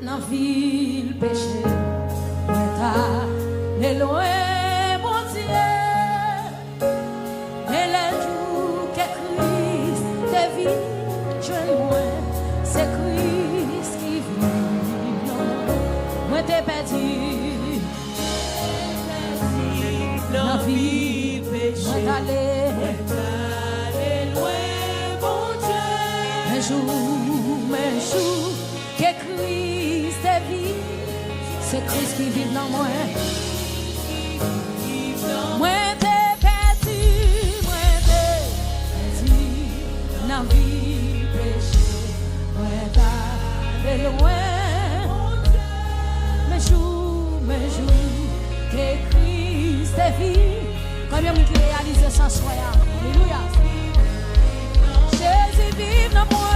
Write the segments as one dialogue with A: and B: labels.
A: dans ville péché, moi t'as loin mon Dieu, et les jours que Christ te vit, je moi, c'est Christ qui vit, moi t'es perdu, dans ville péché, moi t'allais loin mon Dieu, un jour, que Christ est vie, c'est Christ qui vit dans moi. Moi t'es perdu, dans la vie péché. Moi t'es loin, mes jours, que Christ est vie. Combien de qui réalise ça soir? Alléluia. Jésus vit dans moi.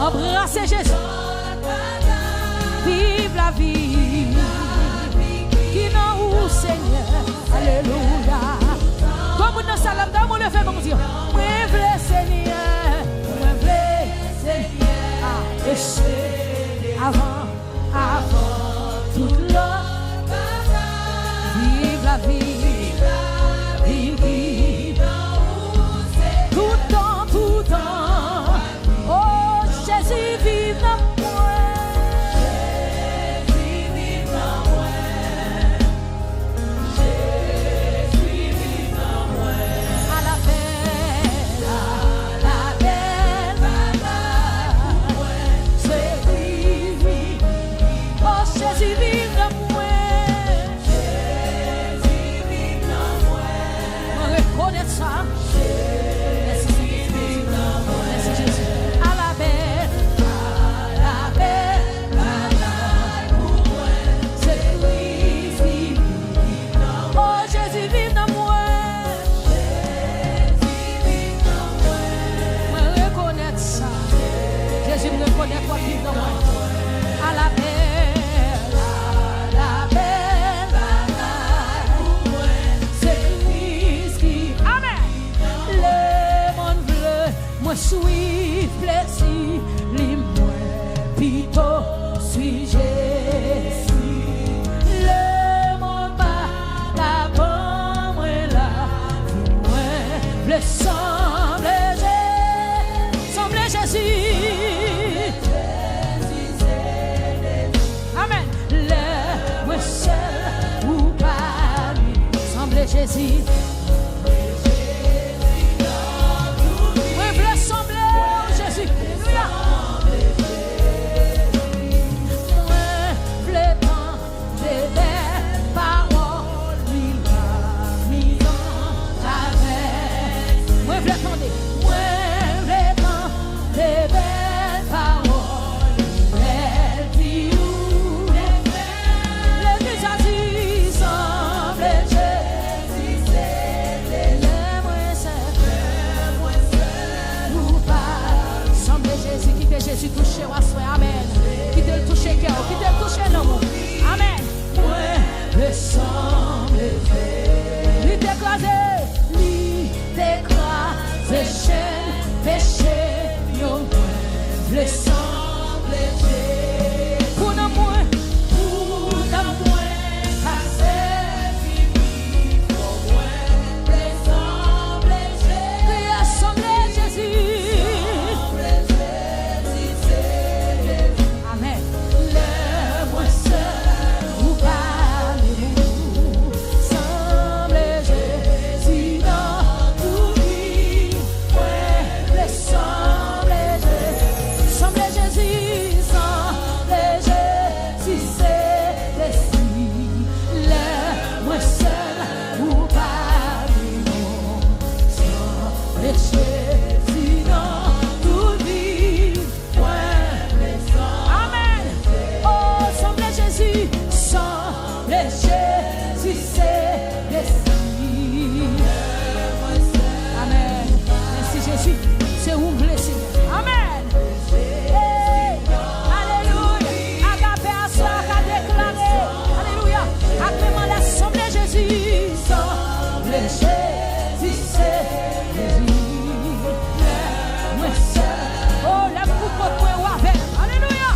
B: Embrassez Jésus. Vive la vie qui n'a où Seigneur. Alléluia. Comme nous salam dans mon lever mon Dieu. Moi vle Seigneur. Moi vle Seigneur. Ah, et c'est avant toute l'autre. Vive la vie. Tout temps. Oh, Jésus vive dans moi. Jésus vive dans moi. Jésus vive dans moi. À la paix. Jésus. Moi, je veux sembler Jésus. Alléluia. Moi, je veux prendre des belles paroles, mis dans ta veille. Moi, je veux attendre. Moi, je veux prendre des belles paroles, belles filles. Jésus touché à soi, amen. Qui te le touche cœur, qui te le touche l'homme, amen. Moi, le sang, lui t'écrase, chaîne, péché, le sang, pour nous, passer, fini, pour moi, le sang, Jésus. C'est où blessé. Amen. Hey. Alléluia. Agapé à soi, a déclaré. Alléluia. Acclamons l'assemblée Jésus. Assemblée Jésus, c'est Jésus. Moi seul. Oh, l'aime pour moi ou avec. Alléluia.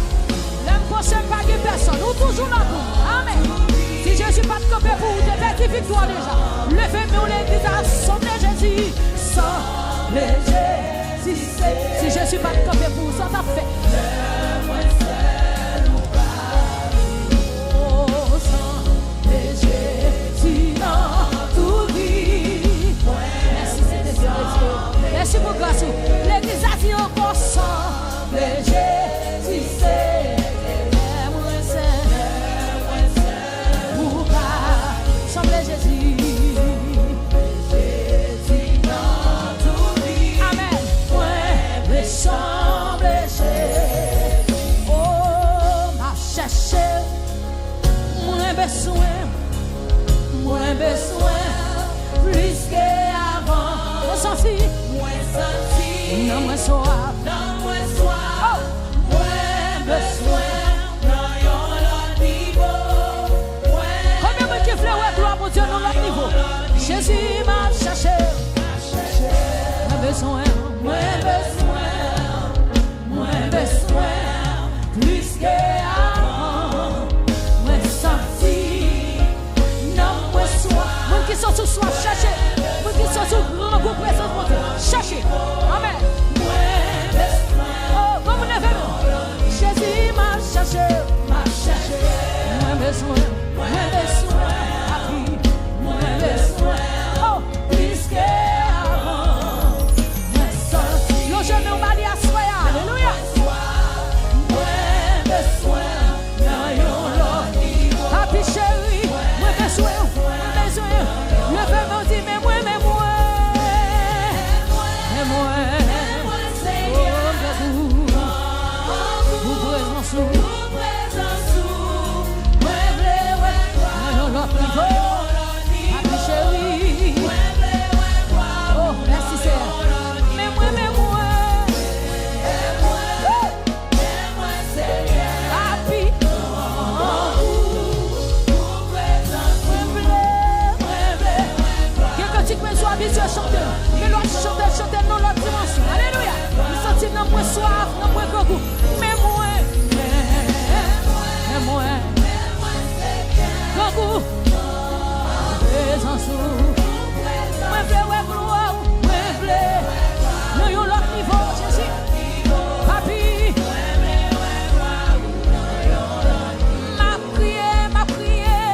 B: L'aime pour ce pas de personne. Ou toujours là pour. Amen. Si Jésus pas de camper pour vous, de petite victoire déjà. Levez-nous l'église, assemblée Jésus. Assemblée Jésus. Si je suis pas de camper pour ça, t'as fait. Moi seul ou pas. Oh, sang de Jésus dans tout vie. Merci, c'est Dieu. Merci pour grâce. L'église a dit encore sang de Jésus, c'est moi seul ou pas. Sang de Jésus. Semble oh, m'a cherché, moins besoin, plus qu'avant. On senti, moins senti, non moins soif, oh, moins besoin, non yon l'autre niveau. Combien de qui fleurs gloire pour Dieu dans l'autre niveau? Jésus m'a cherché, moins besoin, plus qu'avant, moins senti, non moins soif. Moi qui sont sous soif, cherchez. Moi qui sont sous grand goût présence de Dieu, cherchez. Amen. Oh, comme vous l'avez vu, Jésus m'a cherché. Moins besoin, appris, moins besoin. Oh, plus qu'avant, moins senti. Le jeune homme va dire à soi, alléluia. Papi chéri, moi besoin, levez-moi dit mais moi, vous présence, papi chéri, oh merci Seigneur, mais moi. Sois habitué à chanter, mais l'autre chanter dans l'autre dimension. Alléluia. Nous sentons dans moins soif, dans moins goût. Mais moins. Goût. Présence. Moins blé, gloire. Moins blé. Nous avons l'autre niveau, Jésus. Papi. Ma prière.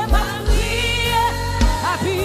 B: Papi.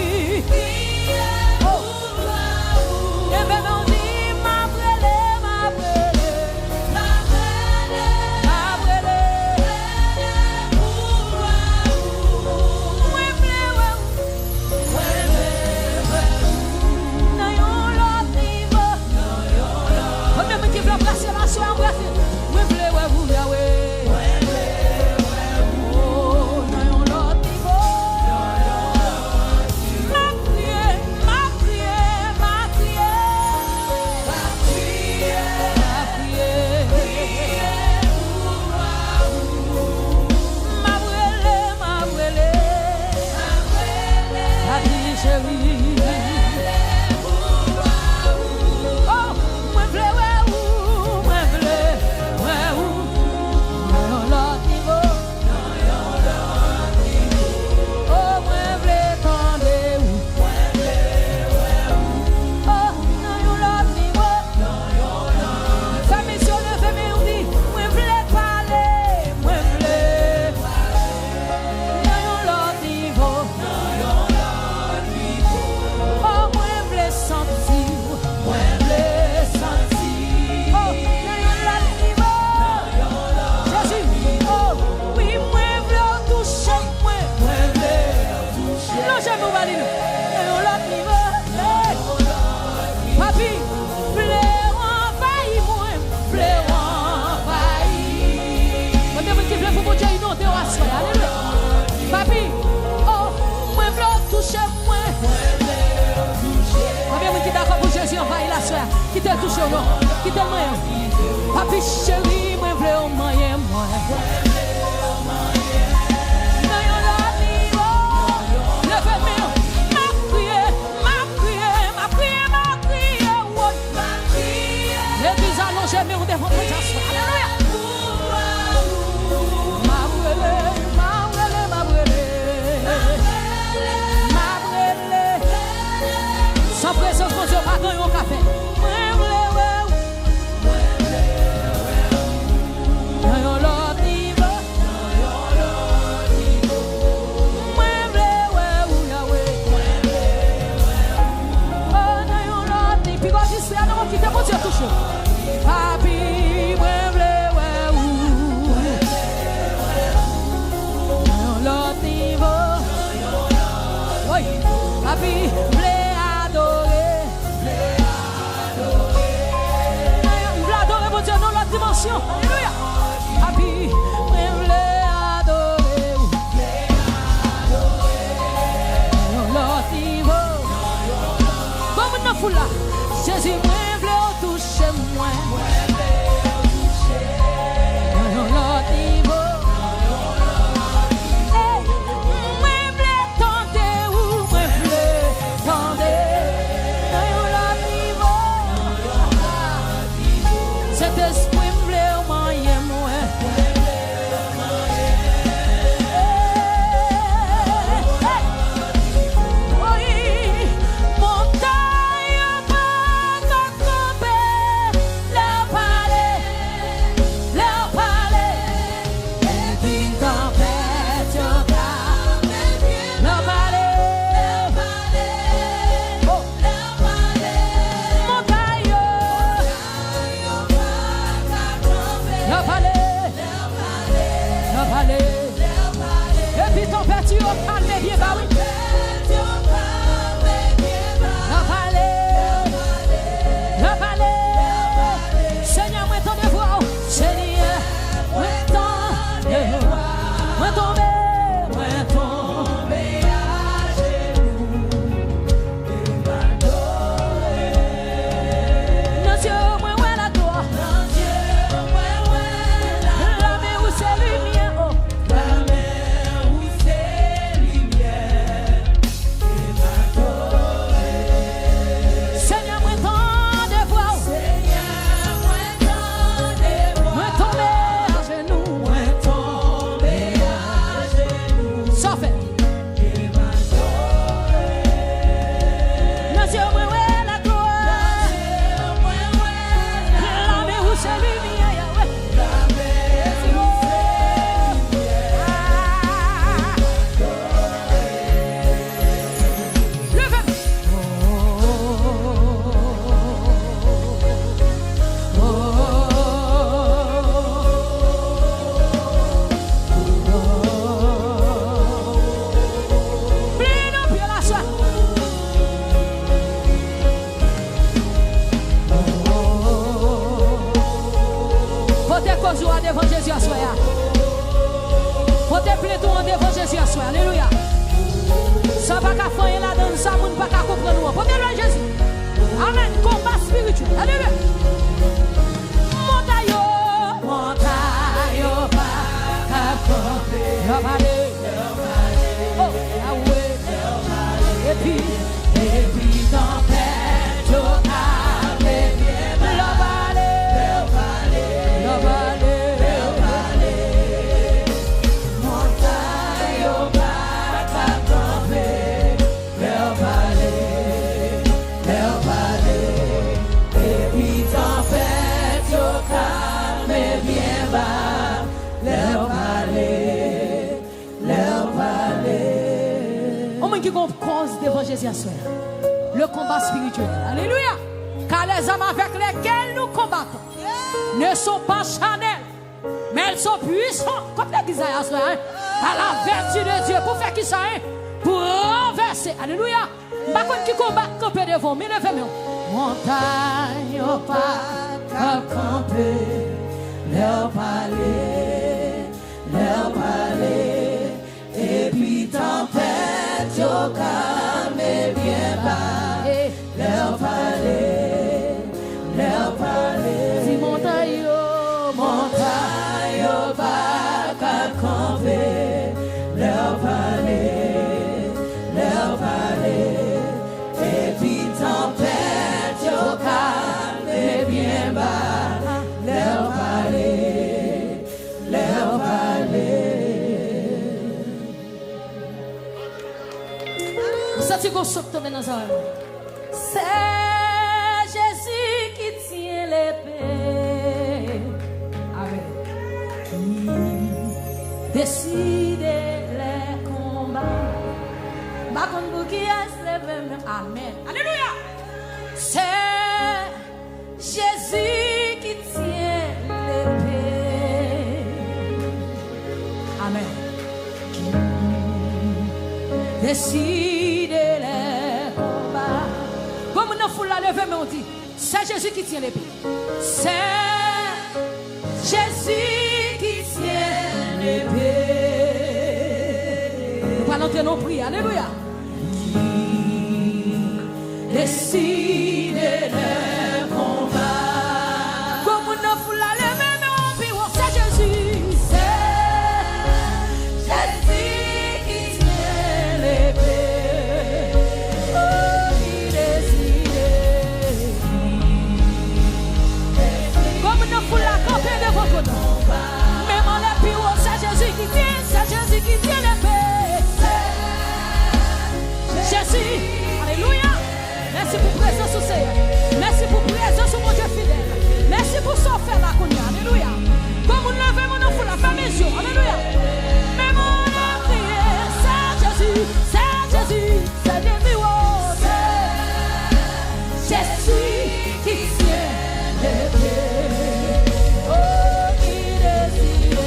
B: nous valide. On l'autre niveau. Papi, bleu envahi moi, bleu envahi. On devrait qui veut pour mon Dieu inonder au assoir. Alléluia. Papi, oh, moi bleu toucher moi. Combien de qui d'accord pour Jésus envahi la soeur? Qui t'a touché ou non? Qui t'a moyen? Papi chéri, moi bleu moyen moi. Jamais on défend pas ça. Alléluia. Sans présence, mon Dieu, pas gagner au café. Papi, moi vle ou l'autre niveau. Oui, papi vle adorer. Vle adorer mon Dieu dans l'autre dimension. Alléluia. Papi, moi vle adorer. L'autre niveau. Comme une foule là. Jésus moi vle toucher moi. Alléluia. Ça va qu'à faire là dans ça, moun pas qu'à comprendre nous. Portez le Jésus. Amen. Combat spirituel. Alléluia. Montayo, pas qu'à comprendre. Oh, ah ouais. Et puis tempête, yo calme, la vallée. Qui cause devant Jésus à soi. Le combat spirituel. Alléluia. Car les hommes avec lesquels nous combattons ne sont pas charnels, mais elles sont puissants. Comme l'église à soi, à la vertu de Dieu. Pour faire qui ça? Pour traverser. Alléluia. Par contre, qui combat, camper devant, mais levez-moi. Montagne, pas camper, leur parler, et puis tempête, yo calme bien bas, leur parler, si montagne, pas camper, leur parler, et puis tempête, yo calme bien bas, leur parler. Senti qu'on saute tomber dans un. C'est Jésus qui tient l'épée. Amen. Qui décide les combats. Par contre, vous qui êtes levé, amen. Alléluia. C'est Jésus qui tient l'épée. Amen. Qui décide les combats. Comme nous foule la lever, mais on dit, c'est Jésus qui tient l'épée. C'est Jésus qui tient l'épée. Nous allons entrer nos prières. Alléluia. Qui décide les combats. Comme nous foule la lever, mais on dit, c'est Jésus. C'est Jésus qui tient l'épée. Oh, qui décide. Comme nous foule la camper devant nous. Même en l'épée, c'est Jésus qui tient, c'est Jésus qui tient l'épée. Jésus, alléluia. Merci pour présence au Seigneur. Merci pour présence au mon Dieu fidèle. Merci pour son frère la cogna. Alléluia. Comme on lève mon enfant la femme et Dieu. Alléluia. Mais mon prié, c'est Jésus, c'est Jésus, c'est Jésus. Oh, c'est Jésus qui tient l'épée. Oh, qui décide.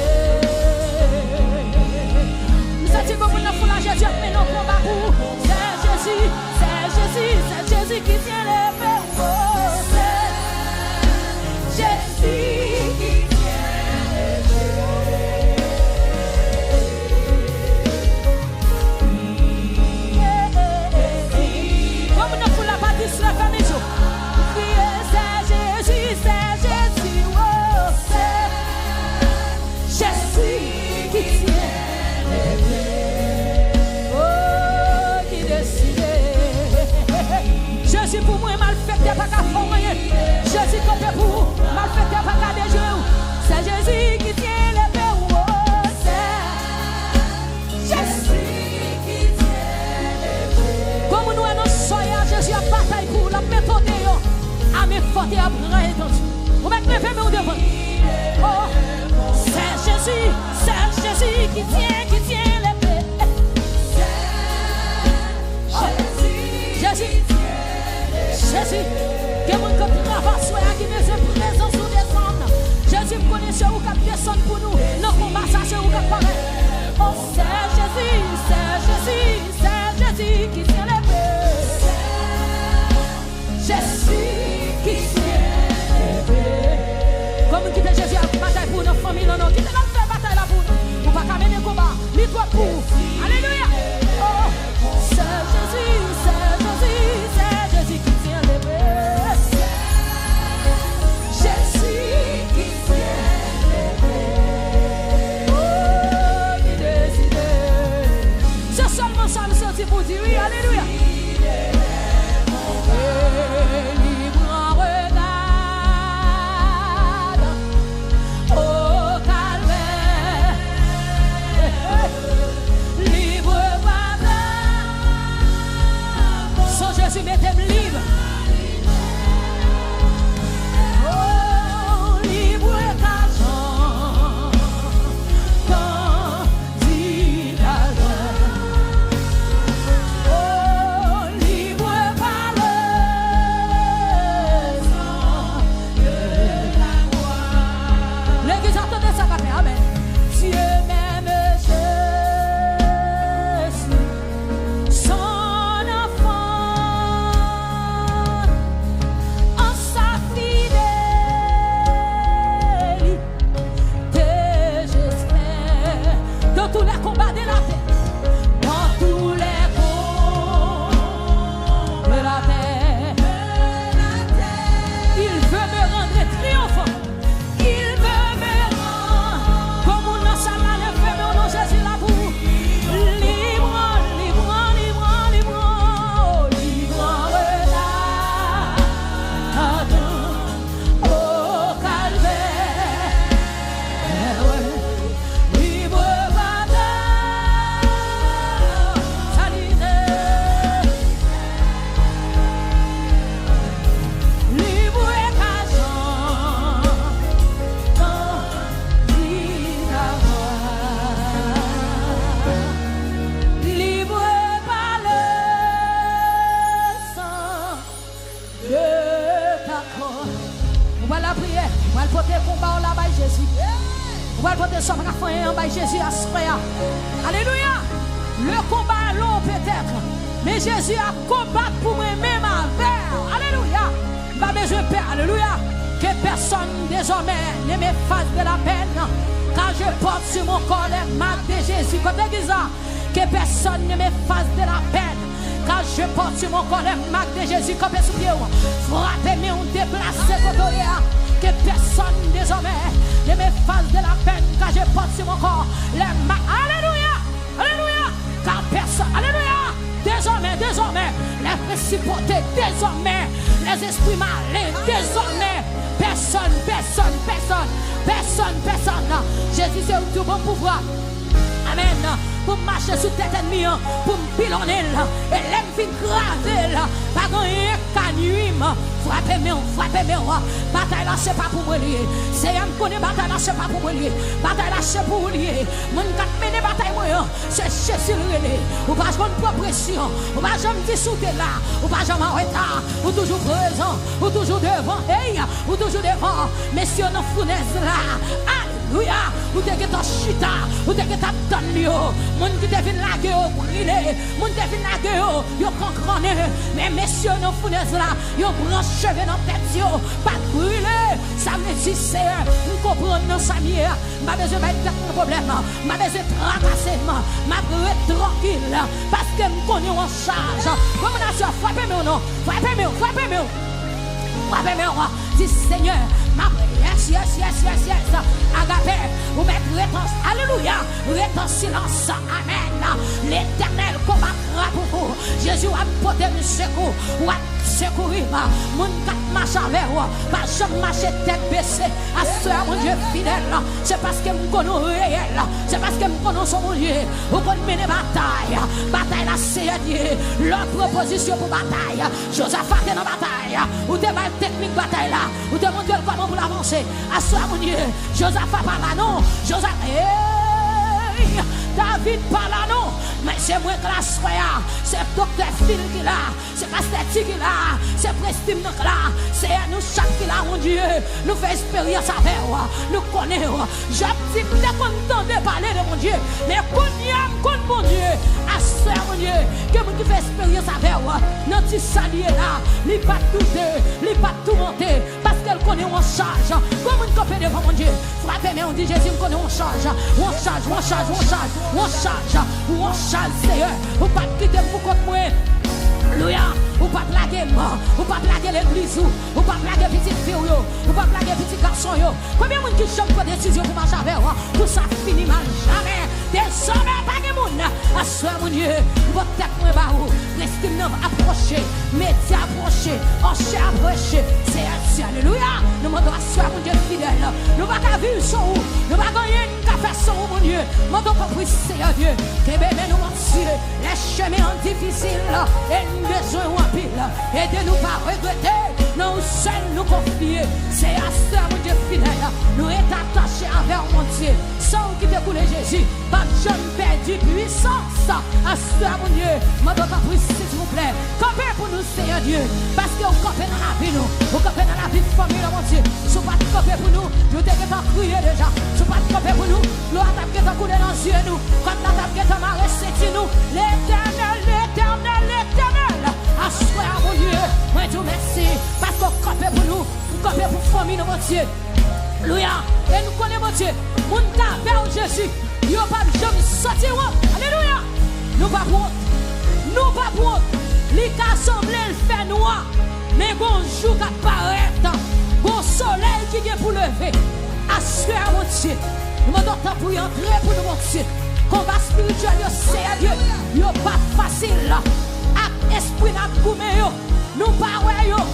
B: Nous sommes comme on enfant la Jésus, mais non combat pour. C'est Jésus, c'est Jésus, c'est Jésus qui tient l'épée. Oh, c'est Jésus qui tient l'épée. Comme nous fout la bâtisse, la famille, c'est Jésus, c'est Jésus. Oh, c'est Jésus qui tient l'épée. Oh, qui décide. Jésus pour moi, mal fait, t'es pas qu'à faire rien. Jésus compte pour mal fait, t'es pas qu'à déjouer. C'est Jésus qui tient l'épée. Oh, c'est Jésus qui tient l'épée. Comme nous annonçons, Jésus a bataille pour la méthode. À mes fortes et à bras. Vous mettez les mains devant. Oh, c'est Jésus qui tient l'épée. Jésus. Jésus, que mon cœur travaille, soit qui besoin de présence ou descendre. Jésus connaît ce ou qui descend pour nous. Non, combat ça, c'est où qui paraît. Oh, c'est Jésus, c'est Jésus, c'est Jésus qui tient l'épée. Jésus qui tient l'épée. Comme qui fait Jésus a bataille pour nos familles, non, qui te l'a fait bataille là pour nous. Pour pas mener le combat, ni toi pour. Alléluia. Oh, c'est Jésus, c'est Jésus, c'est Jésus qui tient l'épée. Jésus qui tient l'épée. Oh, qui décide. C'est seulement ça nous sortit pour dire oui, alléluia. Libre en regard au calvaire. Libre pardon. Sans Jésus, mettez-moi libre. Oh, libre d'argent. Tandis d'alors. Oh, libre par le sang de la gloire. L'église entendez ça, papa, amen. Dieu m'aime, Jésus, sans On va porter ça pour faire en bas Jésus à ce frère. Alléluia. Le combat long peut-être. Mais Jésus a combattu pour moi-même avec. Alléluia. Pas besoin de peur. Alléluia. Que personne désormais ne me fasse de la peine. Car je porte sur mon corps les marques de Jésus. Que personne ne me fasse de la peine. Car je porte sur mon corps les marques de Jésus. Comme sous pied. Frappez-moi, on déplace côté. Que personne désormais ne me fasse de la peine. Car je porte sur mon corps les marques. Alléluia. Alléluia. Car personne. Alléluia. Désormais, les principautés, désormais, les esprits malins, désormais, personne. Jésus, c'est tout bon pouvoir. Amen. Pour marcher sous tête ennemie, pour me pilonner, et l'aime fin graver, pas gagner qu'à nuit. Frappez-moi. Bataille là, c'est pas pour moi lier. C'est un connaît bataille là, c'est pas pour moi lier. Bataille là, c'est pour lier. Mon gars mener bataille moi, c'est Jésus relé. Ou pas jamais de pression, ou pas jamais dissoute là, ou pas jamais en retard, ou toujours présent, ou toujours devant, ou toujours devant. Messieurs, nos fournaises là. Alléluia. Ou t'es que ta chita, ou t'es que ta donne. Mon qui devine la gueule, brûlé. Mon devine la gueule, yo concroné. Mais messieurs, nos fournaises là, yo branche cheveux dans tête yo, pas brûler. Ça me dit c'est nous comprendre dans sa mière. M'a besoin de mettre un problème, m'a besoin de tracasser, m'a besoin tranquille parce que me connais en charge. Comme on a ça, frappez-moi non, frappez-moi. Dis Seigneur, ma prière, yes. Agapé, vous mettez alléluia, en silence, amen. L'Éternel combattra pour vous. Jésus a porté le secours, ou a secourir. Mon kat marche avec vous, pas jamais marcher tête baissée. À ce mon Dieu fidèle, c'est parce que me connais réel, c'est parce que me connais son Dieu. Vous connaissez bataille là c'est Dieu. Leur proposition pour bataille, Josaphat est dans bataille. Ou te mal technique bataille là, ou te mon Dieu comment pour l'avancer. À ce mon Dieu, Josaphat pas là non, David pas là non, mais c'est moi classe frère, c'est docteur Phil qui là, c'est pasteur qui là, c'est Prestime qui là, c'est nous chaque qui là mon Dieu, nous fait expérience avec moi, nous connaissons, j'ai dit que nous content de parler de mon Dieu, mais qu'on mon Dieu, à ce mon Dieu, que nous qui fait expérience avec moi, notre petit salier là, il pas tout il pas tout monter, parce qu'elle connaît en charge, comme une copie devant mon Dieu, frappez-moi, on dit Jésus me connaît en charge, on charge, Seigneur, ou pas quitter pour contre moi. Alléluia, ou pas plaguer moi, ou pas plaguer l'église, ou pas plaguer petite fille, ou pas plaguer petit garçon. Combien de monde qui chante pour décision pour marcher avec moi? Tout ça finit mal, jamais. Désormais, pas de monde. À ce mon Dieu, votre tête moins bas, restez nous approcher, métier approcher, encher approcher. C'est alléluia. Nous m'entendons à ce mon Dieu fidèle. Nous ne pouvons pas vivre sans vous, nous ne pouvons pas gagner une café sans vous, mon Dieu. M'entendons pas prier, Seigneur Dieu. Que bébé nous mentir, les chemins difficiles, et nous besoin en pile. Aidez-nous pas regretter, nous seuls nous confier. C'est à ce mon Dieu fidèle. Nous sommes attachés avec mon Dieu. Sans qui découle Jésus, pas de jeune perdu puissance. À ce mon Dieu, m'entendons pas prier, s'il vous plaît. Campez pour nous, Seigneur Dieu. Parce que vous campez dans la vie, nous. Vous campez dans la vie de famille, mon Dieu. Si vous ne pouvez pas camper pour nous, nous devons crier déjà. Si vous ne pouvez pas camper pour nous, nous avons coulé dans les yeux, nous. Comme nous avons marché, nous. L'Éternel. À ce mon Dieu, moi je vous remercie. Parce que vous campez pour nous. Vous campez pour la famille, mon Dieu. Alléluia. Et nous connaissons, mon Dieu. Mon vers Jésus. Il n'y a pas de jamais sortir. Alléluia. Nous pas pour les cas semblent le faire noir, mais bonjour qui apparaît, bon soleil qui vient pour lever. Assurez mon Dieu, nous m'en donnons pour y entrer pour nous, mon Dieu. Combat spirituel, c'est à Dieu, il n'est pas facile. Avec esprit, nous parlons,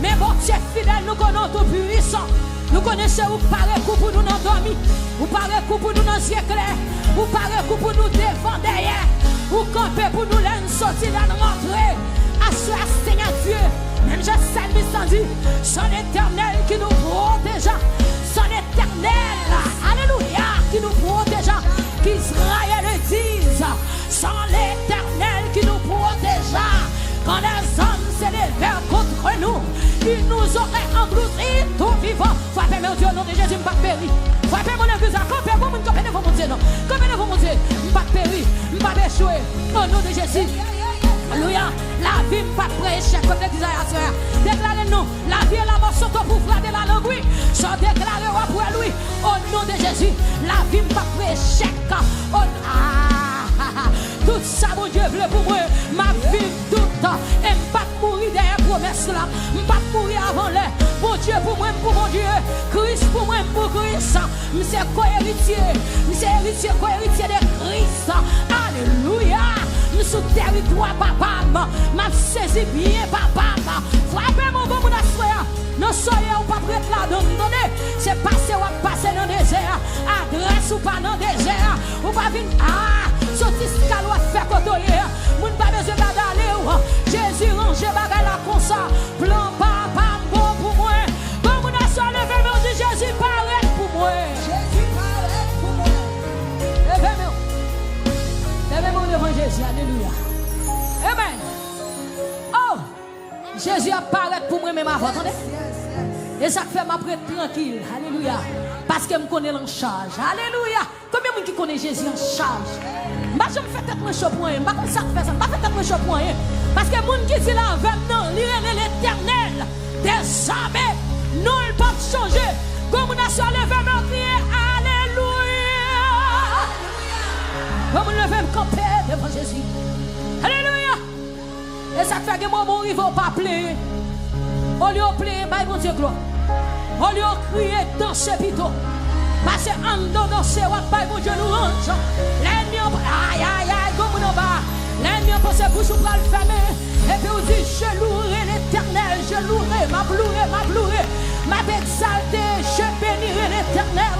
B: mais bon Dieu fidèle, nous connaissons tout puissant. Nous connaissons où parler coup pour nous endormir, où parler coup pour nous dans les éclairs, où parler coup pour nous devant derrière. Ou camper pour nous l'en sortir, l'en rentrer. À ce Seigneur Dieu, même je salve dit, son éternel qui nous protège, son éternel, alléluia, qui nous protège, qu'Israël dise, son l'éternel qui nous protège, quand les hommes s'élèvent contre nous, ils nous auraient engloutis tout vivant. Frappez mon Dieu, au nom de Jésus, me pas péri. Frappez mon église, campez devant mon Dieu, non. Camper devant mon Dieu. Pas périr, pas échouer. Au nom de Jésus. Alléluia. La vie pas prêt échec comme les Isaïas. Déclarez-nous. La vie et la mort sont pour flatter la langue. Sans déclarer pour lui. Au nom de Jésus. La vie pas prêt échec. Tout ça, mon Dieu, veut pour moi. Ma vie tout le temps. Et pas mourir derrière promesse là. Pas mourir avant l'air. Mon Dieu pour moi, pour mon Dieu. Christ pour moi, pour Christ. C'est co-héritier. C'est héritier, co-héritier de Christ. Alléluia. Nous sous territoire, papa. M'a saisi bien, papa. Frappez mon bon, mon frère. Non, soyez ou pas prête là. Donnez. C'est passé ou passer dans le désert. Adresse ou pas dans le désert. Ou pas venir. Sorti ce qu'elle a fait côtoyer. Moun pas besoin d'aller. Jésus range bagay la comme ça. Plan papa bon pour moi. Bon moun a soit levé mon Dieu Jésus paraît pour moi.
A: Jésus paraît pour moi.
B: Levez-moi devant Jésus. Alléluia. Amen. Oh, Jésus apparaît pour moi même avant. Attendez. Et ça fait ma prête tranquille. Alléluia. Parce que je connais en charge. Alléluia. Combien de gens qui connaissent Jésus en charge? Je ne fais pas de chaud pour rien. Je ne fais pas de chaud pour rien. Parce que les gens qui disent là, non, l'éternel, des armées, non, il ne peut pas changer. Comme on a sur le verbe crier, Alléluia. Comme on le veut camper devant Jésus. Alléluia. Et ça fait que moi, mon rive, on pas plaire. On lui a plaire, bah, mon Dieu, gloire. On lui a crié dans ce pito. Parce que en danser, on va mon Dieu louange. L'ennemi, aïe, aïe, aïe, comme on va. L'ennemi, on pense que vous pour le fermer. Et puis on dit, je louerai l'éternel, je louerai, ma exalté, je bénirai l'éternel.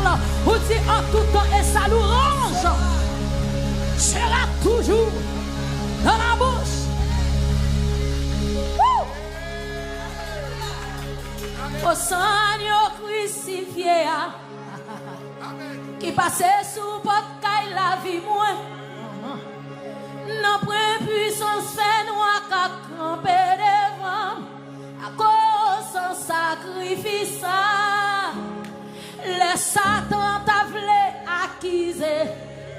B: On dit en tout temps et sa louange sera toujours dans la bouche. Au Seigneur crucifié, qui passait sous porte caille la vie moins. Non point puissance fait nous qu'à camper devant à cause son sacrifice. Le Satan t'a voulu accuser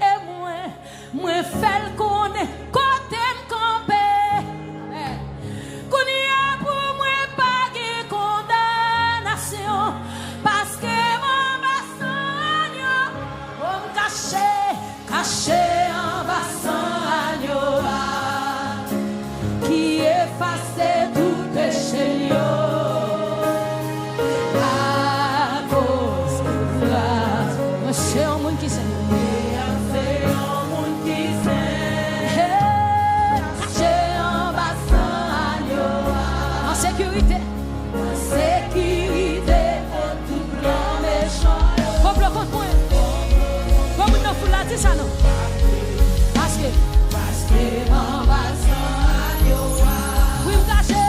B: et moi fait le connaître côté me camper. Qu'on y a pour moi pas de condamnation parce que mon bassin on me caché en bassin qui efface tout péché à cause de grâce. C'est un monde qui s'aime. C'est un monde qui s'aime. Caché en bassin en sécurité. En sécurité pour tout plan méchant. Faut bloquer contre moi. Comme nous faut la dire ça non. Parce que en bassin oui, me caché.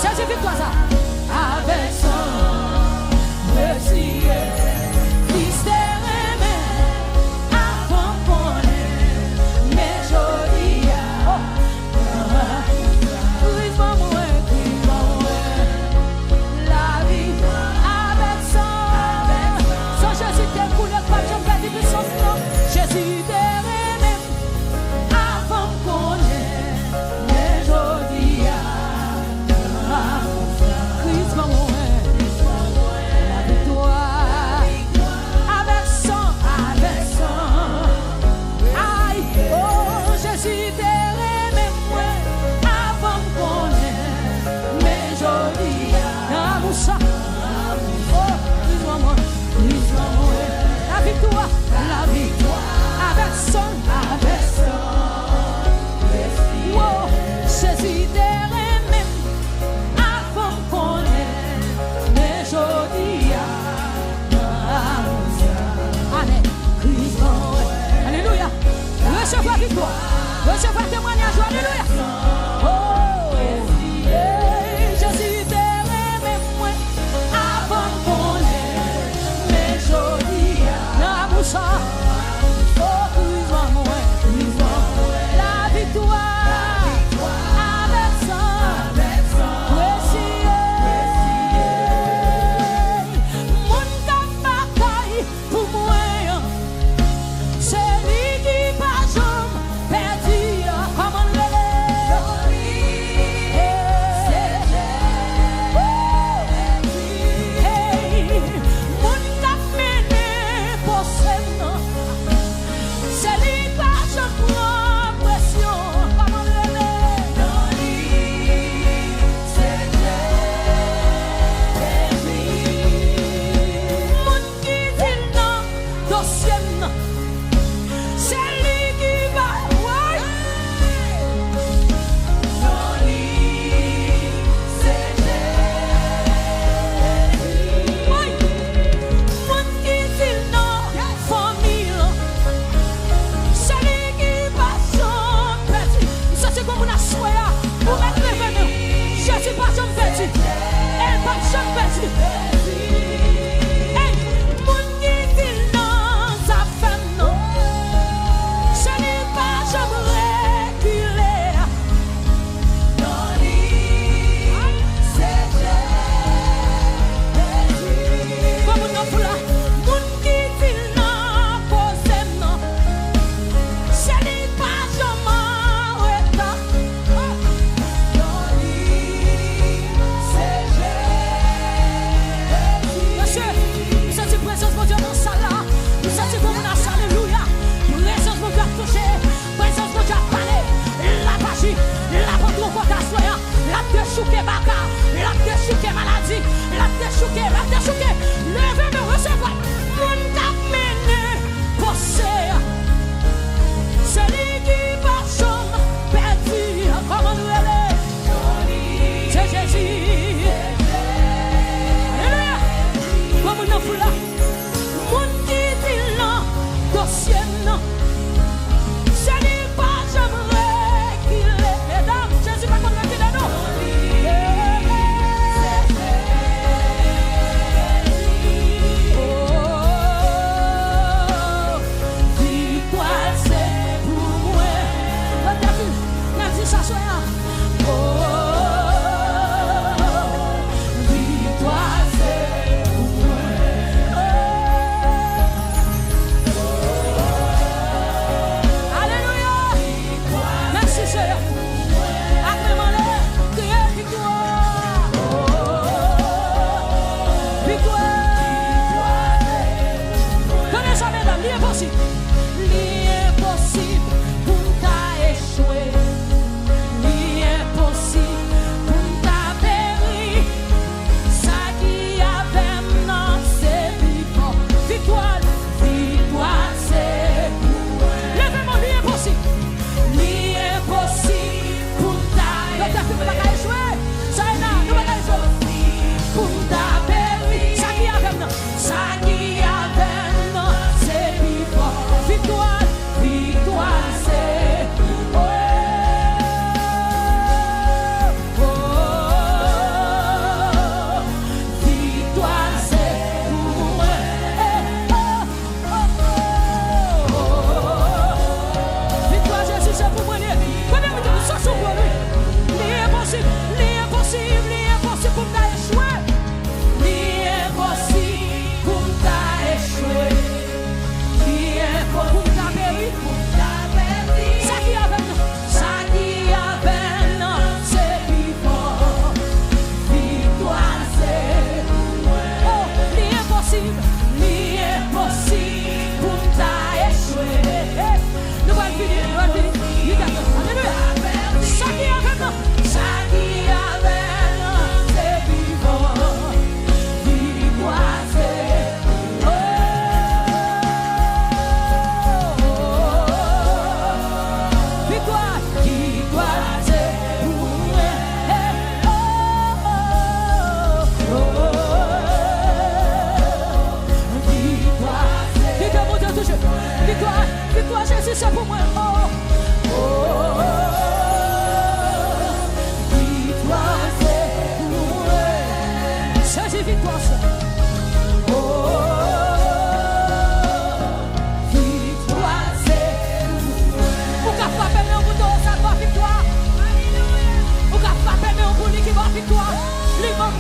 B: Saisis victoire ça. Avec son merci, Christ est aimé, avant qu'on ait mes jolis. Christ va mourir, la vie avec son. Sans Jésus t'es coulé, pas j'en perds du son nom. Jésus t'es aimé, avant qu'on ait mes jolis. Christ va mourir. La victoire avec son, oh, Jésus t'aimé avant qu'on ait mes jolis. Allez, Christ, alléluia. Recevez la victoire, recevez le témoignage, alléluia. Oh, Jésus t'aimé avant qu'on ait mes jolis. Ça. Oh, Christ va mourir. La victoire avec son précieux. Mon capacaille pour moi, c'est lui qui va jamais perdu. Comment le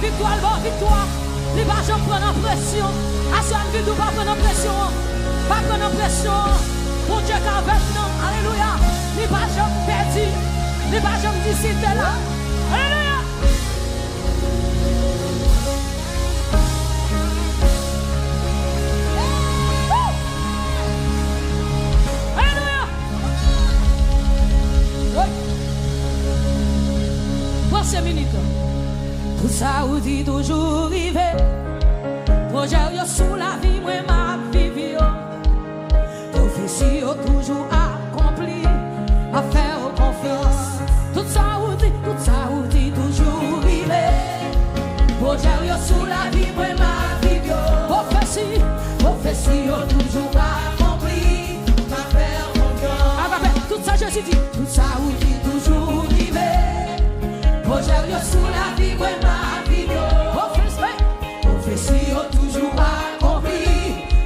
B: victoire, bon victoire. Les pas jamais prendre pression. À ce que nous pas prendre pression. Pas prendre pression. Pour Dieu qu'avec nous. Alléluia. Les pas jamais perdu. Les pas jamais d'ici de là. Alléluia. Alléluia. Oui. Pour ces minutes. Tout ça ou dit toujours arrivé. Projet sous la vie, moi ma vie. Prophétie toujours accompli. À faire confiance. Tout ça ou dit toujours arrivé. Projet sous la vie, moi ma vie. Prophétie toujours accompli. À faire confiance. Ah bah tout ça je suis dit. Tout ça ou dit toujours arrivé. Projet sous la vie, moi ma vie. Prophétie toujours accompli,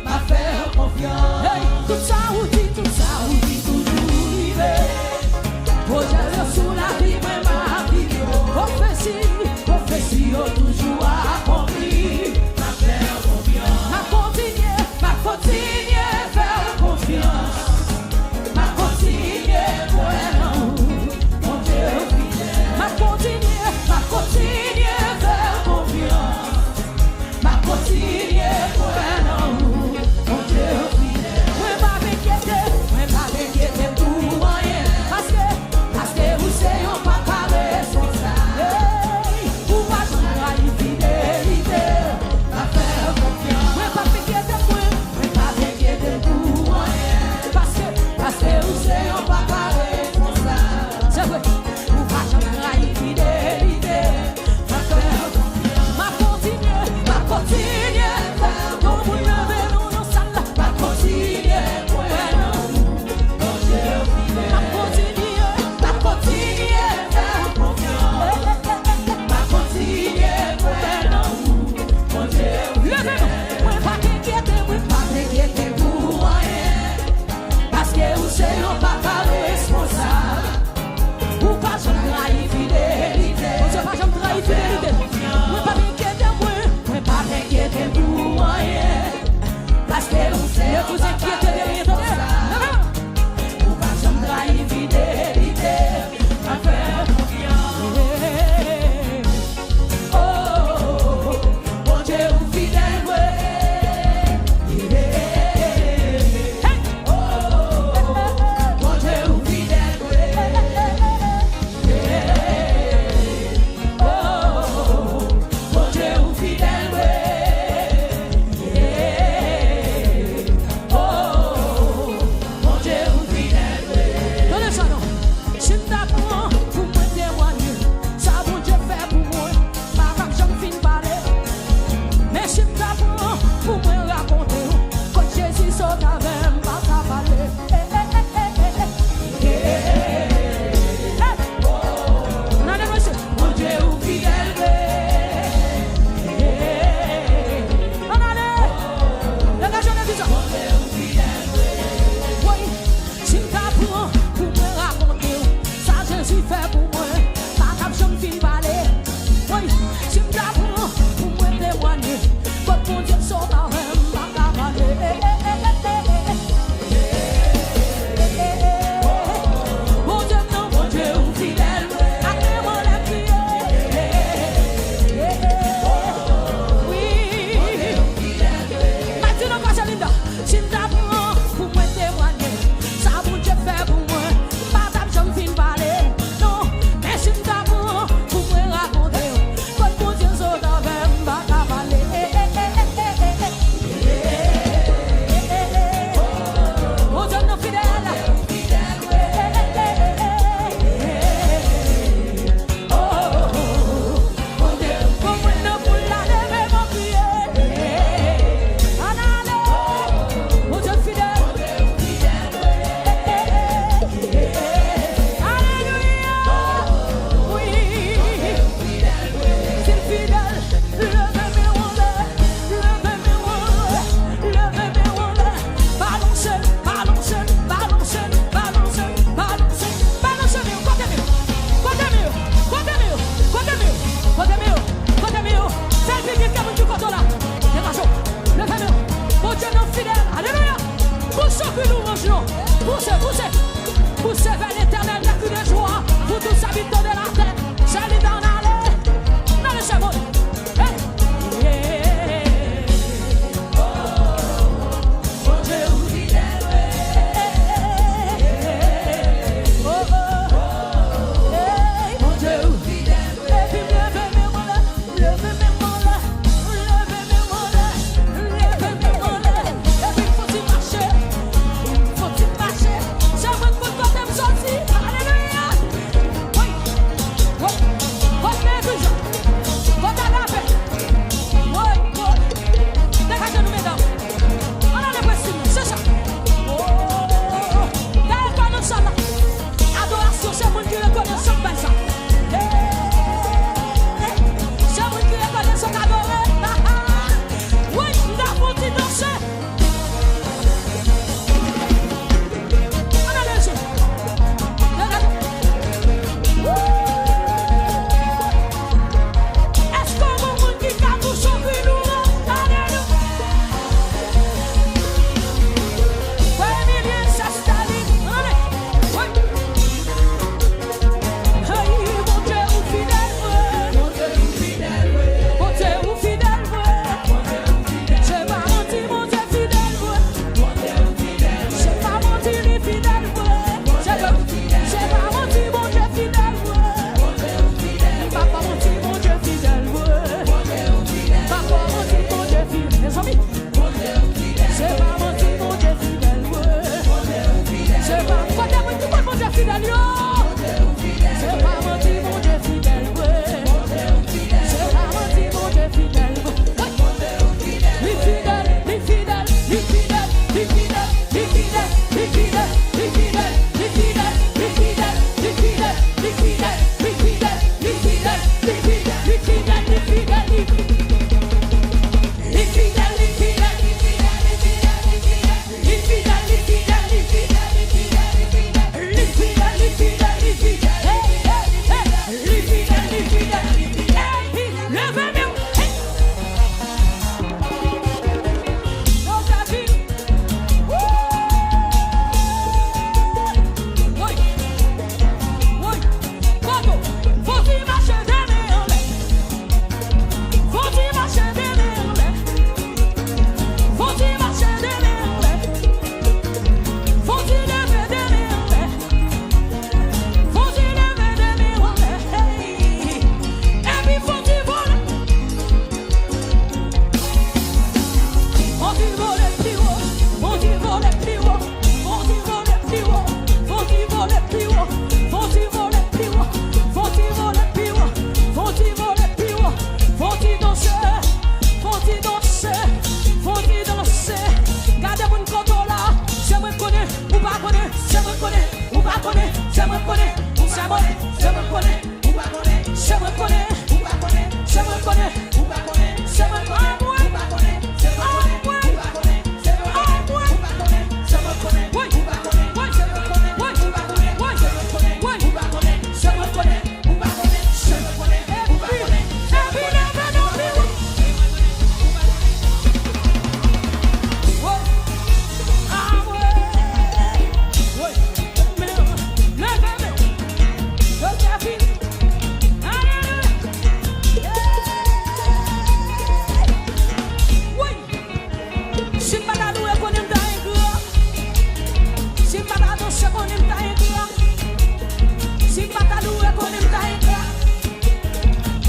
B: m'a faire confiance. Hey, tout ça ou dit toujours arrivé. Projet sur la vie, moi ma vie. Prophétie toujours accompli, m'a faire confiance. M'a continué faire confiance. M'a continué pour mon Dieu fidèle. M'a continué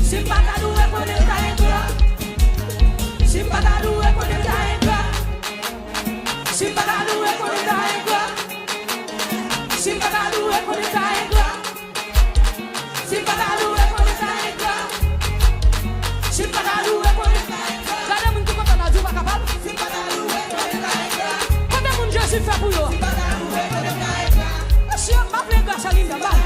B: Si pas ta doué pour les taïgras. Si pas ta doué pour les taïgras. Si pas ta doué pour les taïgras. Si pas ta doué pour les taïgras. Si pas ta doué pour les taïgras. Si pas ta doué pour les taïgras. Quand mon tout content Dieu pas capable. Si pas ta doué pour les taïgras. Quand mon Jésus fait pour yo. Si pas ta doué pour les taïgras. Monsieur m'a plein grâce à l'Inda mal.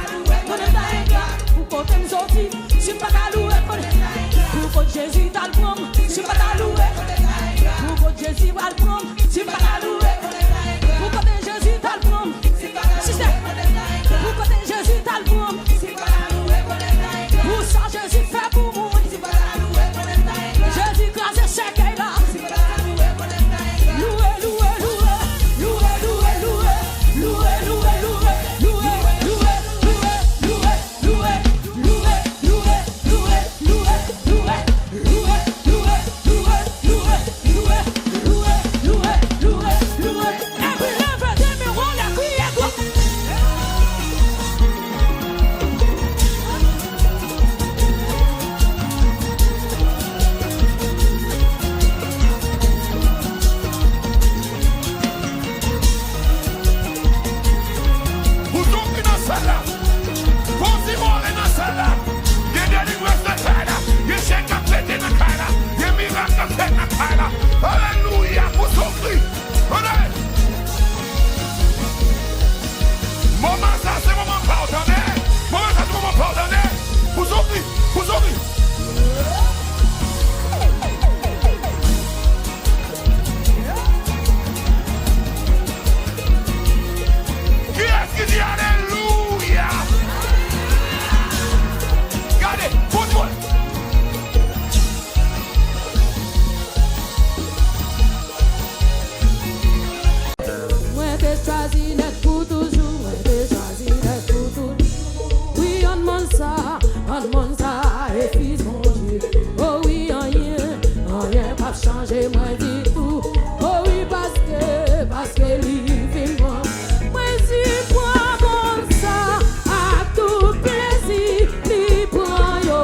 B: Pour les taïgras. Pour côté me sorti. Si pas ta doué pour les taïgras. Pour côté Jésus t'a le prendre. Si pas ta doué pour les taïgras. Pour côté Jésus va le prendre. Si pas ta doué pour les taïgras. Pour côté Jésus t'a le prendre. Si pas ta doué pour les taïgras. Pour côté Jésus t'a le prendre. Si pas ta doué pour les taïgras. Pour ça Jésus fait pour moi. Si pas ta doué pour les taïgras. Jésus grâce c'est qu'elle là. Si pas ta doué pour les taïgras. Loué, loué, loué. Loué, loué, loué. Loué, loué, loué. Loué, loué, loué. Loué, loué, loué. Loué, loué, loué. Loué, loué, loué. Loué, loué, loué. Loué, loué, loué. Loué. Et puis lève des miroirs, la criée quoi.
C: Vous tombez dans ça là. Vous y morez dans ça là. Il y a des délivrance dans ça là. Il y a des chèques à péter dans ça là. Il y a des miracles à faire dans ça là. Alléluia, vous souffrez. Allez. Moment ça, c'est moment pardonner. Moment ça, c'est moment pardonner. Vous souffrez, vous souffrez. Qui est-ce qui dit Alléluia? Regardez, football.
B: Moi t'ai choisi d'être pour toujours, moi t'ai choisi d'être pour toujours. Oui, on demande ça, et fils mon Dieu. Oh oui, rien pas changer, moi dis tout. Oh oui, parce que lui moi. Moi si prends mon ça, à tout plaisir, lui prend, yo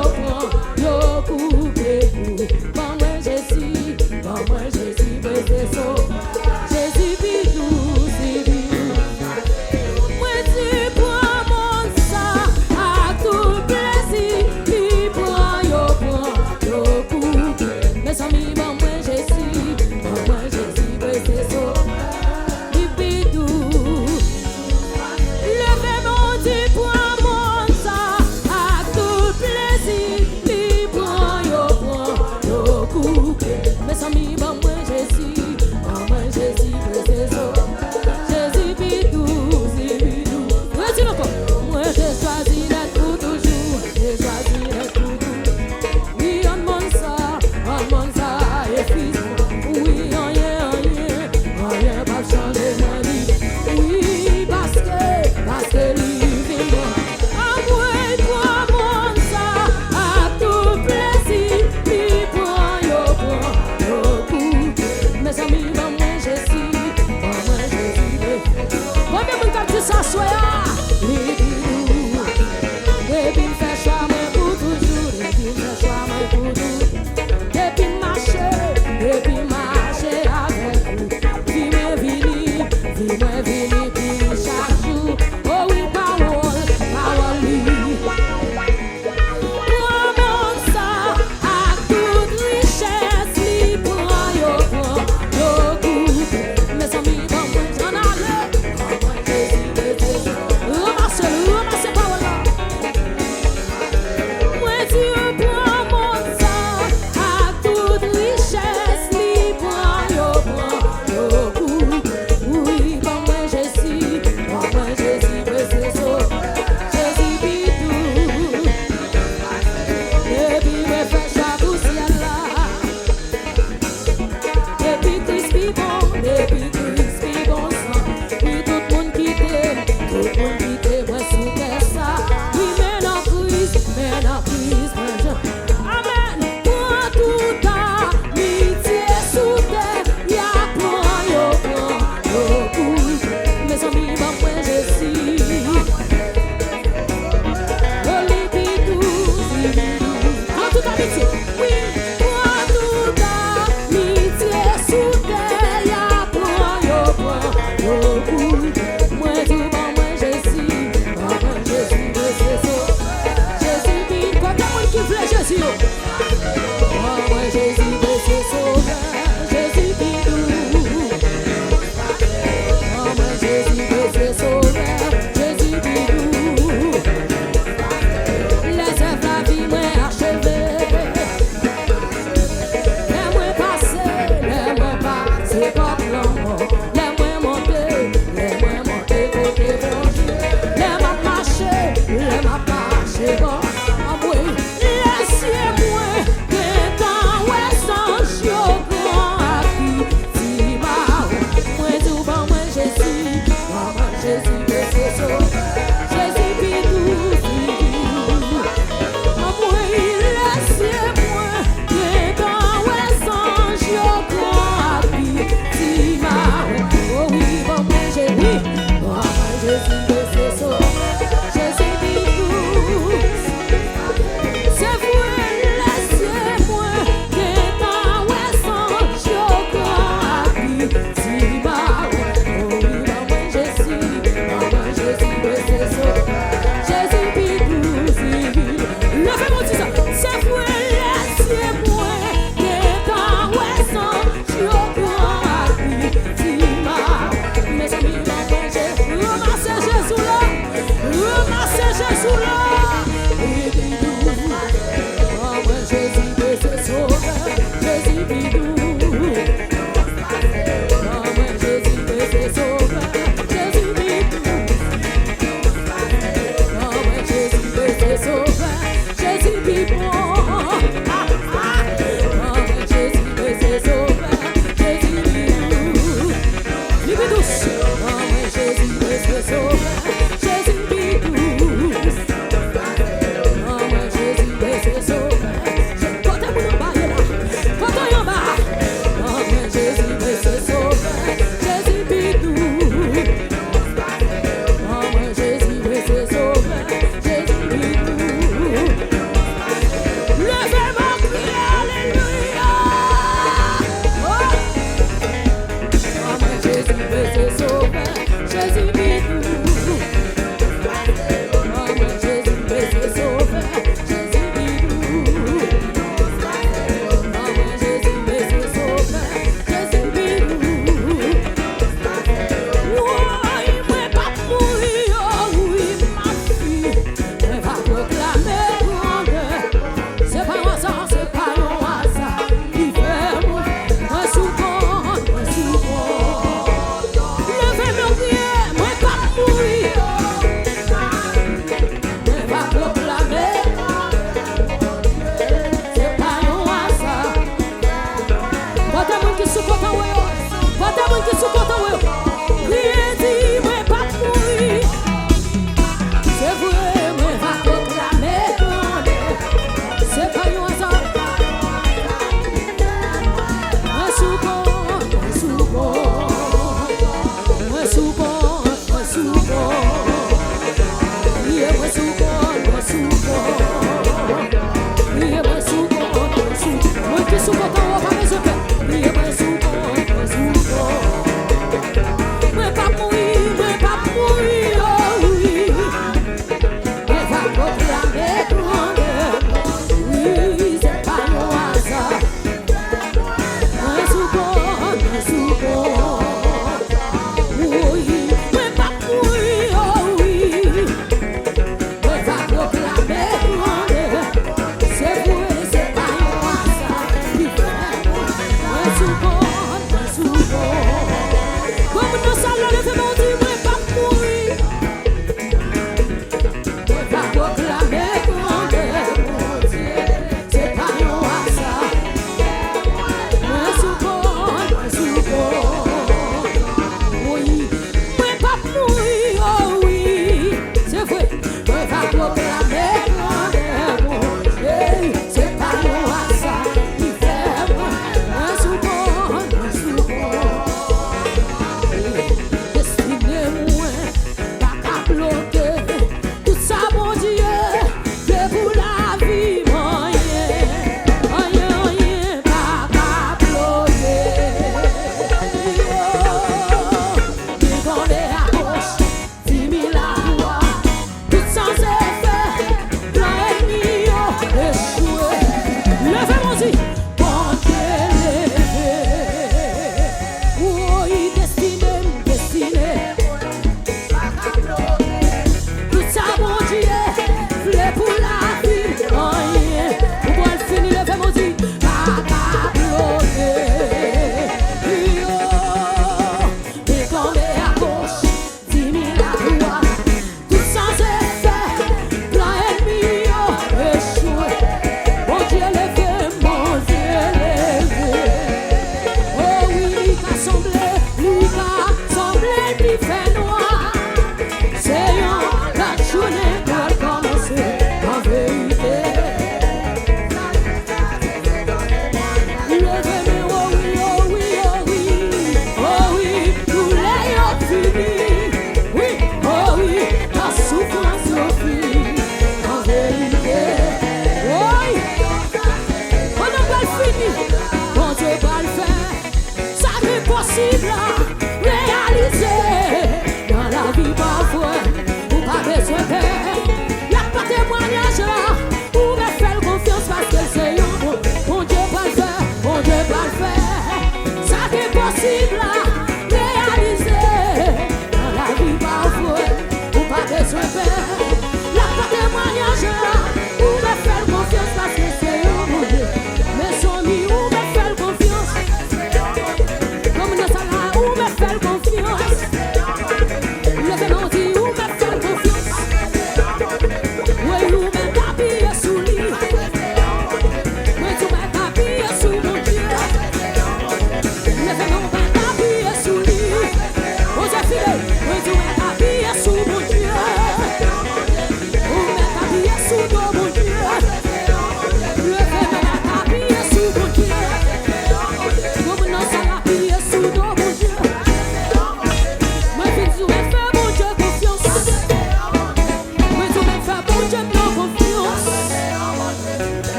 B: coupé tout. Bon moi Jésus, c'est ça. Jésus vit tout, c'est vit. Moi tu prends mon sang, à tout plaisir, lui prend, yo coupé. Mes amis, bon moi Jésus,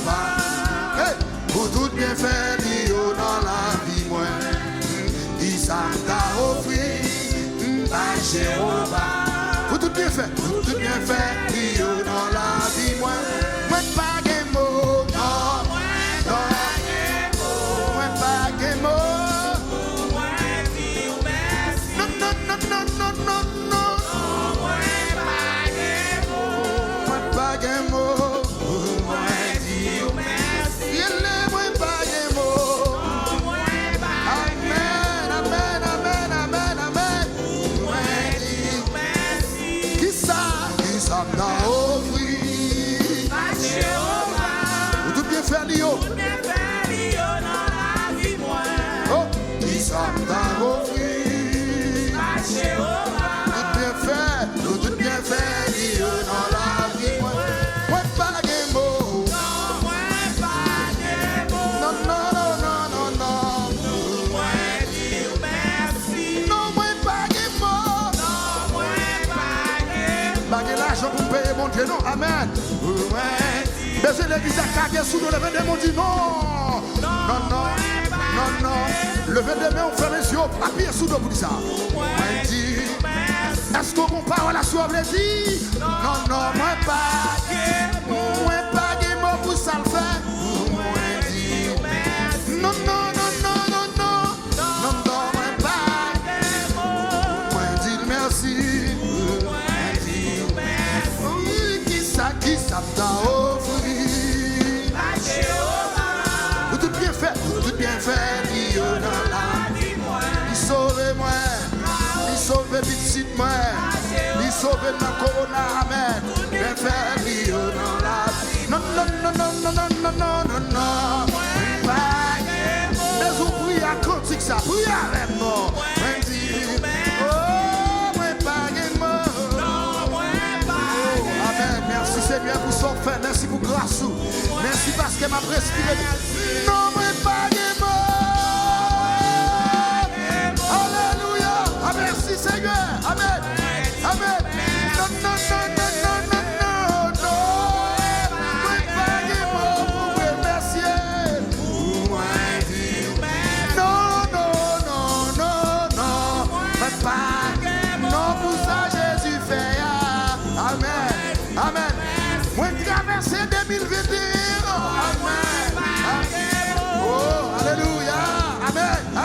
C: Jéhovah. Pour tout bien fait, dans la vie, moi. Qui ça t'a offert, Jéhovah. Pour tout bien fait, dans la vie, moi. Moi, pas de mots, non. Moi, pas de mots. Non. Moi, pas de mots. Tout bien fait, Lio. Oh, qui ça t'a offert, tout bien fait, Lio, dans la vie. Moi, pas de mots. Non. Non, moi, pas de mots. Pas de l'argent pour payer mon Dieu, non. Amen. Mais c'est l'église à caguer sous le 22 mon dit non. Le 22 mai, on fait les yeux, appuyez sous le pour dire ça. Est-ce qu'on compare à la soirée dit? Non, moi pas de mots pour ça le faire. Non, moi pas. Moi dis merci. Qui ça t'a offert? Tout bien fait, Dieu dans la vie. Il sauve moi, il sauve petite moi, il sauve ma corona, amen. Bien fait, Dieu dans la vie. Non. Mais vous priez à cantique ça, priez avec moi. Merci Seigneur pour son fait, merci pour grâce. Merci parce qu'elle m'a respiré. Non, mais pas de mots. Alléluia. Ah, merci Seigneur. Amen. Non. Mais pas de mots pour remercier. Non. Mais pas. Non, pour ça Jésus fait. Amen. Moi, traverser 2021. Amen. Oh, alléluia. Amen. Il y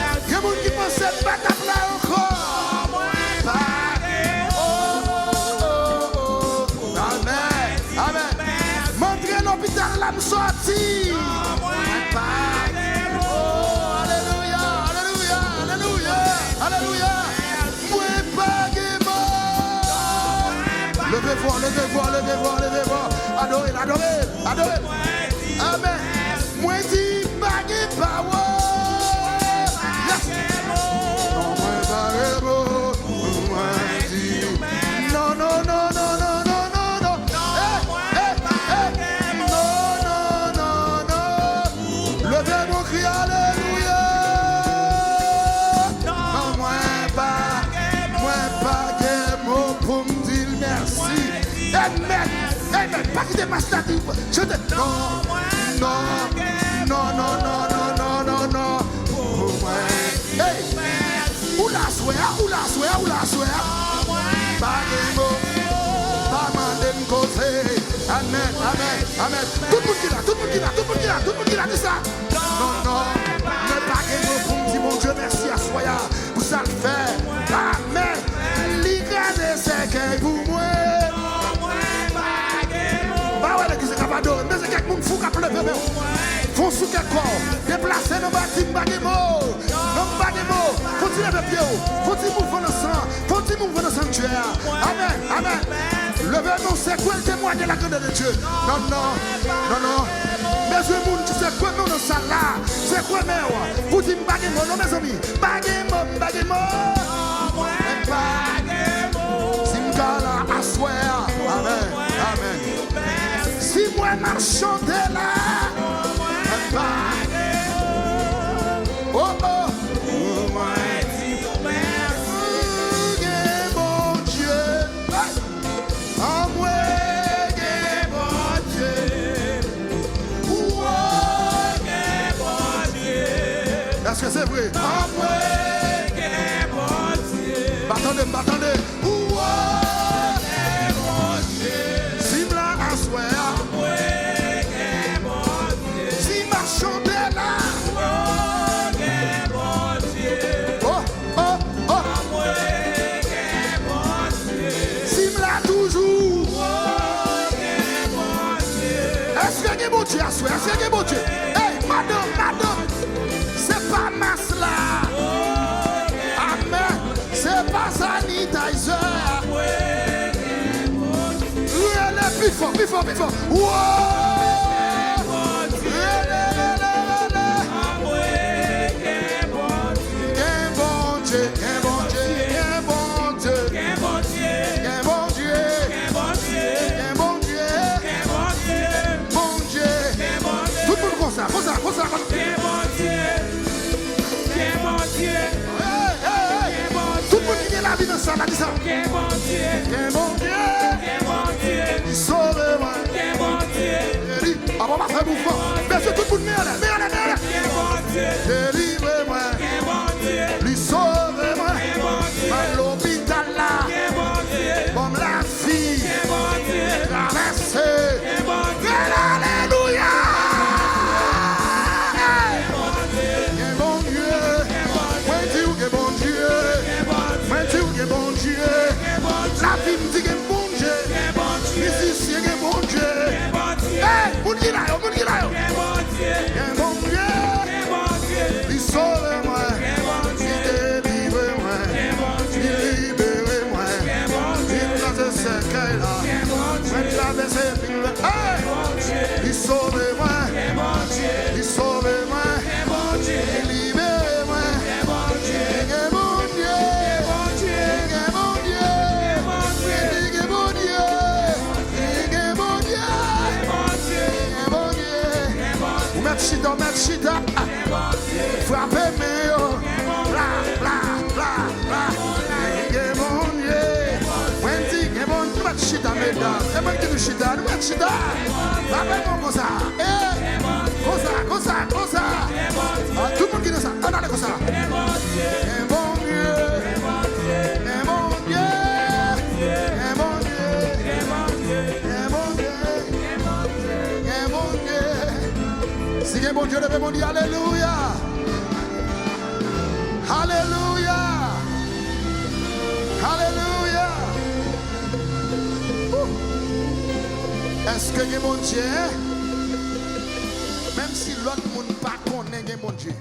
C: a des gens qui pensent que battre là encore. Amen. Montrer l'hôpital là, me sortir. Alléluia. Levez-vous. Adorez. Amen. Moi dis pas de power. Yes. Non, moi pas de mots. Moi dis non. Non. Levez mon cri, alléluia. Non, moi pas de mots pour me dire merci. Amen. Pas qui dépasse la vie. Je te... Non. Hey. Où la soya. Pas de mots. Pas mandé me causer. Amen. Tout le monde qui l'a dit ça. Non. Mais pas de mots pour me dire mon Dieu merci à soya. Pour ça le faire. Amen. L'igade c'est que pour moi. Mais c'est quelqu'un qui fou qui a pleuré. Font sous quel corps. Déplacer nos bâtiments, continuez de pied. Faut-il mouvoir dans le sang. Faut-il mouvoir dans le sanctuaire. Amen. Levez-nous, c'est quoi le témoin de la grandeur de Dieu? Non. Mes amis, tu sais quoi, nous, dans ça là. C'est quoi, mais vous dites baguemo, non, mes amis. Baguemo. Simkala, assoir. Amen. Si moi m'a chanté là, oh, moi dis merci, mon Dieu, en moi mon Dieu, Dieu. Attendez. Si bla assoya. Si ma chante là. Si bla toujours. Est-ce que bon Dieu assoya? Est-ce que bon Dieu? Hey, madame. C'est pas masse là. Amen. C'est pas sanitizer. Plus fort. Tout le monde comme ça. Tout le monde qui est la vie dans ça, là, dis ça. Bon Dieu. Sauve-moi. Ah bon, ma frère mouvement. Merci tout le monde, merde. Délivrez-moi. Lui sauve-moi. À l'hôpital là. Comme la fille. Traversée. Alléluia. Bon Dieu. Bon Dieu. La vie me dit que bon Dieu. Musicien que bon Dieu. Hey, bon Dieu là. Bon Dieu. Il sauve-moi. Il délivre-moi. Il libère-moi. Il place ce qu'elle a. Il traverse hey, il sauve-moi. Il sauve-moi. Il libère-moi. Chita, frappez mes bla. Mon Dieu, Wendy, mon Dieu, chita, mesdames, et moi qui nous chita, frappez comme ça, comme ça. Tout le monde qui nous ça, on a comme ça. Mon Dieu. Si bon Dieu devait me dire Alléluia. Est-ce que bon Dieu, même si l'autre monde pas connaît bon Dieu.